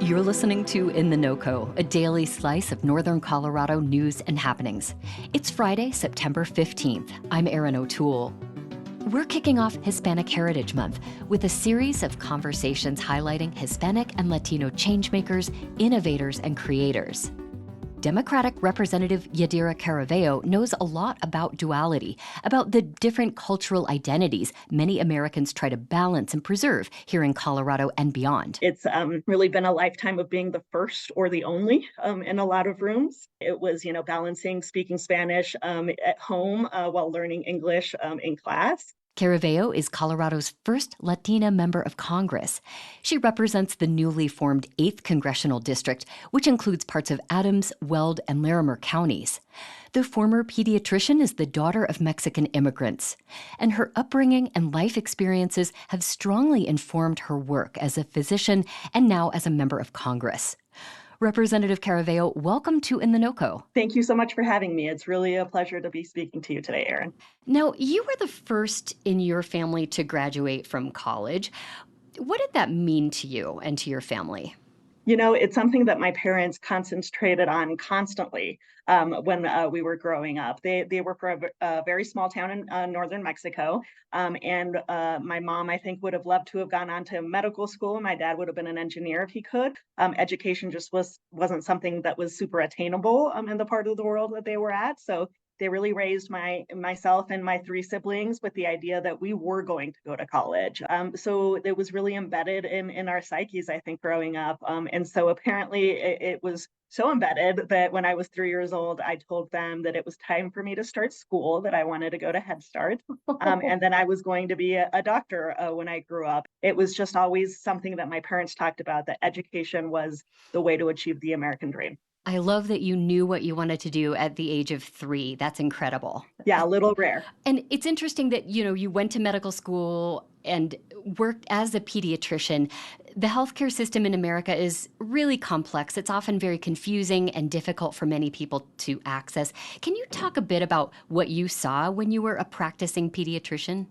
You're listening to In the NoCo, a daily slice of Northern Colorado news and happenings. It's Friday, September 15th. I'm Erin O'Toole. We're kicking off Hispanic Heritage Month with a series of conversations highlighting Hispanic and Latino changemakers, innovators, and creators. Democratic Representative Yadira Caraveo knows a lot about duality, about the different cultural identities many Americans try to balance and preserve here in Colorado and beyond. It's really been a lifetime of being the first or the only in a lot of rooms. It was, balancing speaking Spanish at home while learning English in class. Caraveo is Colorado's first Latina member of Congress. She represents the newly formed 8th Congressional District, which includes parts of Adams, Weld, and Larimer counties. The former pediatrician is the daughter of Mexican immigrants, and her upbringing and life experiences have strongly informed her work as a physician and now as a member of Congress. Representative Caraveo, welcome to In the NoCo. Thank you so much for having me. It's really a pleasure to be speaking to you today, Erin. Now, you were the first in your family to graduate from college. What did that mean to you and to your family? It's something that my parents concentrated on constantly when we were growing up. They were from a very small town in northern Mexico. And my mom, I think, would have loved to have gone on to medical school. My dad would have been an engineer if he could. Education just wasn't something that was super attainable in the part of the world that they were at. So they really raised myself and my 3 siblings with the idea that we were going to go to college. So it was really embedded in our psyches, I think, growing up. And so apparently it was so embedded that when I was 3 years old, I told them that it was time for me to start school, that I wanted to go to Head Start, and then I was going to be a doctor when I grew up. It was just always something that my parents talked about, that education was the way to achieve the American dream. I love that you knew what you wanted to do at the age of 3. That's incredible. Yeah, a little rare. And it's interesting that, you went to medical school and worked as a pediatrician. The healthcare system in America is really complex. It's often very confusing and difficult for many people to access. Can you talk a bit about what you saw when you were a practicing pediatrician?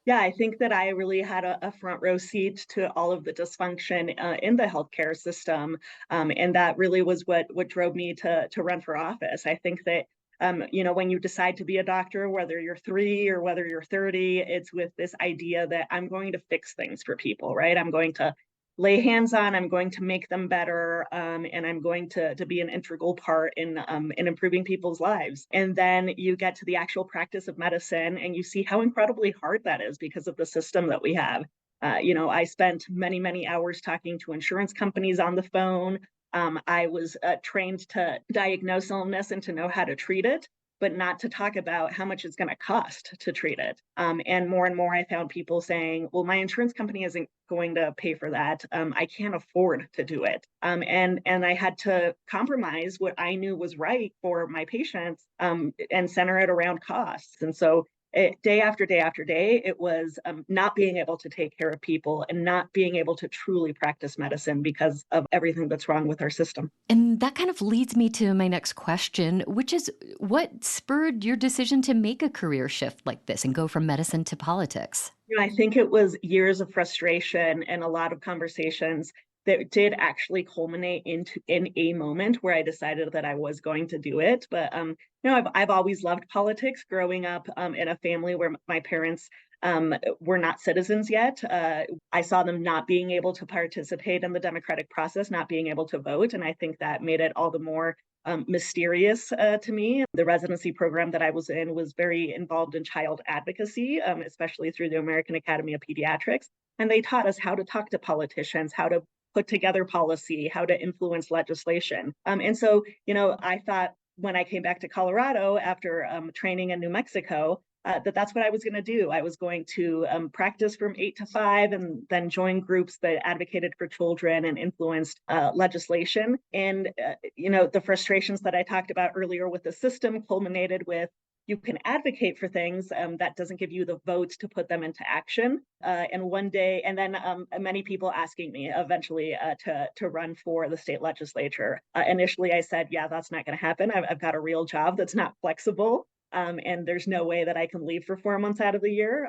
Yeah, I think that I really had a front row seat to all of the dysfunction in the healthcare system, and that really was what drove me to run for office. I think that when you decide to be a doctor, whether you're 3 or whether you're 30, it's with this idea that I'm going to fix things for people, right? I'm going to lay hands on, I'm going to make them better, and I'm going to be an integral part in improving people's lives. And then you get to the actual practice of medicine and you see how incredibly hard that is because of the system that we have. I spent many, many hours talking to insurance companies on the phone. I was trained to diagnose illness and to know how to treat it, but not to talk about how much it's going to cost to treat it. And more, I found people saying, well, my insurance company isn't going to pay for that. I can't afford to do it. And I had to compromise what I knew was right for my patients and center it around costs. And so day after day after day, it was not being able to take care of people and not being able to truly practice medicine because of everything that's wrong with our system. And that kind of leads me to my next question, which is what spurred your decision to make a career shift like this and go from medicine to politics? I think it was years of frustration and a lot of conversations that did actually culminate in a moment where I decided that I was going to do it. But I've always loved politics. Growing up in a family where my parents were not citizens yet, I saw them not being able to participate in the democratic process, not being able to vote, and I think that made it all the more mysterious to me. The residency program that I was in was very involved in child advocacy, especially through the American Academy of Pediatrics. And they taught us how to talk to politicians, how to put together policy, how to influence legislation. And so, I thought when I came back to Colorado after training in New Mexico, that's what I was going to do. I was going to practice from 8 to 5 and then join groups that advocated for children and influenced legislation. And, the frustrations that I talked about earlier with the system culminated with you can advocate for things that doesn't give you the votes to put them into action. And one day, and then many people asking me eventually to run for the state legislature. Initially, I said, yeah, that's not going to happen. I've got a real job that's not flexible. and there's no way that I can leave for 4 months out of the year.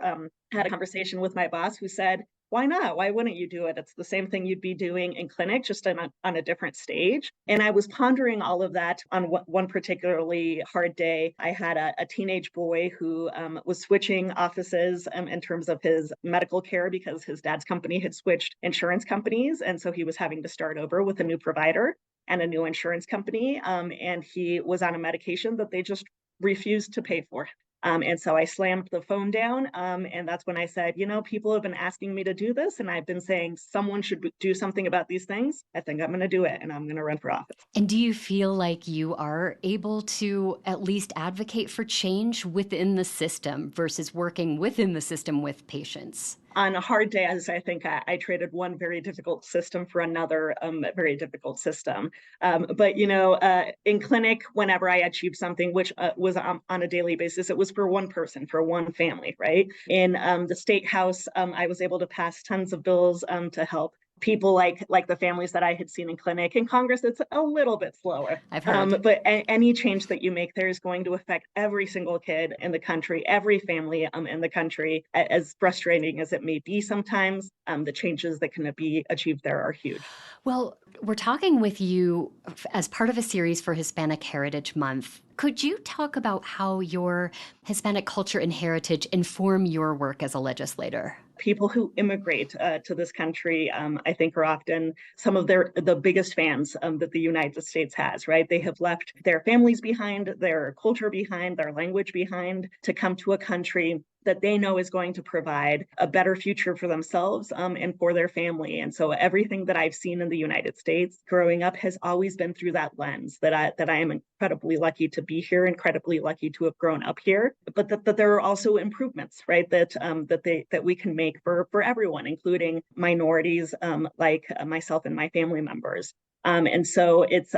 Had a conversation with my boss who said, why not? Why wouldn't you do it? It's the same thing you'd be doing in clinic, just on a different stage. And I was pondering all of that on one particularly hard day. I had a teenage boy who was switching offices in terms of his medical care because his dad's company had switched insurance companies. And so he was having to start over with a new provider and a new insurance company. And he was on a medication that they just refused to pay for. And so I slammed the phone down, and that's when I said, people have been asking me to do this, and I've been saying someone should do something about these things. I think I'm going to do it, and I'm going to run for office. And do you feel like you are able to at least advocate for change within the system versus working within the system with patients? On hard days, I think I traded one very difficult system for another very difficult system. But, in clinic, whenever I achieved something, which was on a daily basis, it was for one person, for one family, right? In the state house, I was able to pass tons of bills to help people like the families that I had seen in clinic. In Congress, it's a little bit slower. I've heard. But any change that you make there is going to affect every single kid in the country, every family in the country. As frustrating as it may be sometimes, the changes that can be achieved there are huge. Well, we're talking with you as part of a series for Hispanic Heritage Month. Could you talk about how your Hispanic culture and heritage inform your work as a legislator? People who immigrate to this country, I think, are often some of the biggest fans that the United States has, right? They have left their families behind, their culture behind, their language behind to come to a country that they know is going to provide a better future for themselves and for their family. And so everything that I've seen in the United States growing up has always been through that lens, that I am incredibly lucky to be here, incredibly lucky to have grown up here, but that there are also improvements, right? That we can make for everyone, including minorities like myself and my family members. And so it's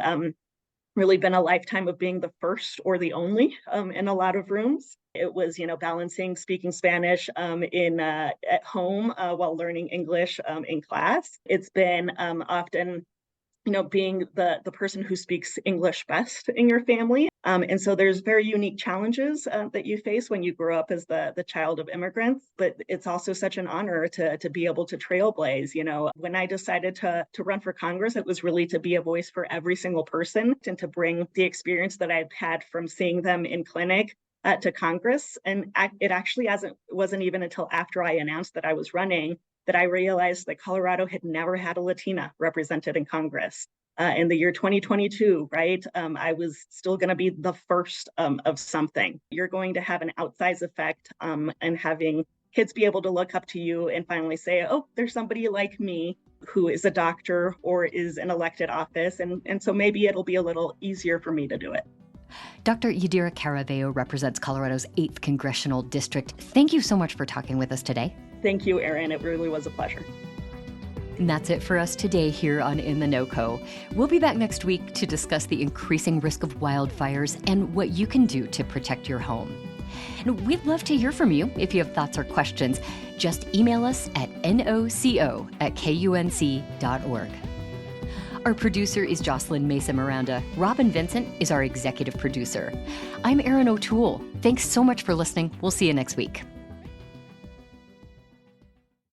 really been a lifetime of being the first or the only in a lot of rooms. It was, balancing speaking Spanish at home while learning English in class. It's been often, being the person who speaks English best in your family. And so there's very unique challenges that you face when you grow up as the child of immigrants, but it's also such an honor to be able to trailblaze. When I decided to run for Congress, it was really to be a voice for every single person and to bring the experience that I've had from seeing them in clinic to Congress. And it actually wasn't even until after I announced that I was running that I realized that Colorado had never had a Latina represented in Congress. In the year 2022, right, I was still going to be the first of something. You're going to have an outsized effect and having kids be able to look up to you and finally say, oh, there's somebody like me who is a doctor or is in elected office. And so maybe it'll be a little easier for me to do it. Dr. Yadira Caraveo represents Colorado's 8th Congressional District. Thank you so much for talking with us today. Thank you, Erin. It really was a pleasure. And that's it for us today here on In the NoCo. We'll be back next week to discuss the increasing risk of wildfires and what you can do to protect your home. And we'd love to hear from you if you have thoughts or questions. Just email us at noco@kunc.org. Our producer is Jocelyn Mesa Miranda. Robin Vincent is our executive producer. I'm Erin O'Toole. Thanks so much for listening. We'll see you next week.